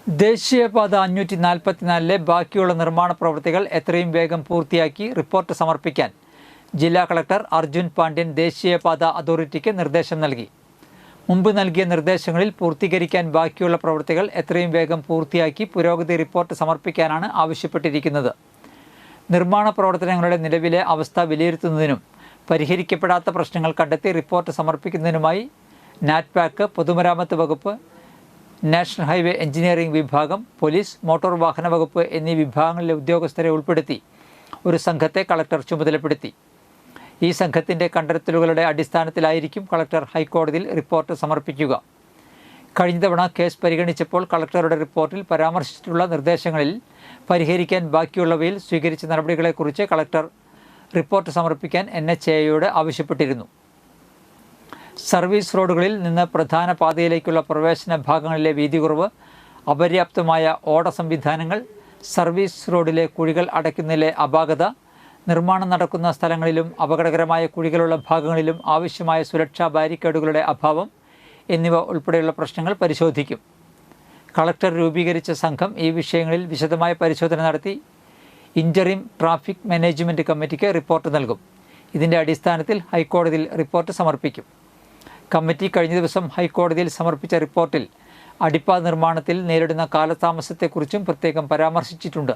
ദേശീയപാത 544 ബാക്കിയുള്ള നിർമ്മാണ പ്രവൃത്തികൾ എത്രയും വേഗം പൂർത്തിയാക്കി റിപ്പോർട്ട് സമർപ്പിക്കാൻ ജില്ലാ കളക്ടർ അർജുൻ പാണ്ഡ്യൻ ദേശീയപാത അതോറിറ്റിക്ക് നിർദ്ദേശം നൽകി. മുമ്പ് നൽകിയ നിർദ്ദേശങ്ങളിൽ പൂർത്തീകരിക്കാൻ ബാക്കിയുള്ള പ്രവൃത്തികൾ എത്രയും വേഗം പൂർത്തിയാക്കി പുരോഗതി റിപ്പോർട്ട് സമർപ്പിക്കാനാണ് ആവശ്യപ്പെട്ടിരിക്കുന്നത്. നിർമ്മാണ പ്രവർത്തനങ്ങളുടെ നിലവിലെ അവസ്ഥ വിലയിരുത്തുന്നതിനും പരിഹരിക്കപ്പെടാത്ത പ്രശ്നങ്ങൾ കണ്ടെത്തി റിപ്പോർട്ട് സമർപ്പിക്കുന്നതിനുമായി നാറ്റ്പാക്ക്, പൊതുമരാമത്ത് വകുപ്പ്, നാഷണൽ ഹൈവേ എഞ്ചിനീയറിംഗ് വിഭാഗം, പോലീസ്, മോട്ടോർ വാഹന വകുപ്പ് എന്നീ വിഭാഗങ്ങളിലെ ഉദ്യോഗസ്ഥരെ ഉൾപ്പെടുത്തി ഒരു സംഘത്തെ കളക്ടർ ചുമതലപ്പെടുത്തി. ഈ സംഘത്തിൻ്റെ കണ്ടെത്തലുകളുടെ അടിസ്ഥാനത്തിലായിരിക്കും കളക്ടർ ഹൈക്കോടതിയിൽ റിപ്പോർട്ട് സമർപ്പിക്കുക. കഴിഞ്ഞ തവണ കേസ് പരിഗണിച്ചപ്പോൾ കളക്ടറുടെ റിപ്പോർട്ടിൽ പരാമർശിച്ചിട്ടുള്ള നിർദ്ദേശങ്ങളിൽ പരിഹരിക്കാൻ ബാക്കിയുള്ളവയിൽ സ്വീകരിച്ച നടപടികളെക്കുറിച്ച് കളക്ടർ റിപ്പോർട്ട് സമർപ്പിക്കാൻ NHAIയോട് ആവശ്യപ്പെട്ടിരുന്നു. സർവീസ് റോഡുകളിൽ നിന്ന് പ്രധാന പാതയിലേക്കുള്ള പ്രവേശന ഭാഗങ്ങളിലെ വീതി കുറവ്, അപര്യാപ്തമായ ഓട സംവിധാനങ്ങൾ, സർവീസ് റോഡിലെ കുഴികൾ അടയ്ക്കുന്നതിലെ അപാകത, നിർമ്മാണം നടക്കുന്ന സ്ഥലങ്ങളിലും അപകടകരമായ കുഴികളുള്ള ഭാഗങ്ങളിലും ആവശ്യമായ സുരക്ഷാ ബാരിക്കേഡുകളുടെ അഭാവം എന്നിവ ഉൾപ്പെടെയുള്ള പ്രശ്നങ്ങൾ പരിശോധിക്കും. കളക്ടർ രൂപീകരിച്ച സംഘം ഈ വിഷയങ്ങളിൽ വിശദമായ പരിശോധന നടത്തി ഇൻ്ററിം ട്രാഫിക് മാനേജ്മെൻറ്റ് കമ്മിറ്റിക്ക് റിപ്പോർട്ട് നൽകും. ഇതിൻ്റെ അടിസ്ഥാനത്തിൽ ഹൈക്കോടതിയിൽ റിപ്പോർട്ട് സമർപ്പിക്കും. കമ്മിറ്റി കഴിഞ്ഞ ദിവസം ഹൈക്കോടതിയിൽ സമർപ്പിച്ച റിപ്പോർട്ടിൽ അടിപ്പാത നിർമ്മാണത്തിൽ നേരിടുന്ന കാലതാമസത്തെക്കുറിച്ചും പ്രത്യേകം പരാമർശിച്ചിട്ടുണ്ട്.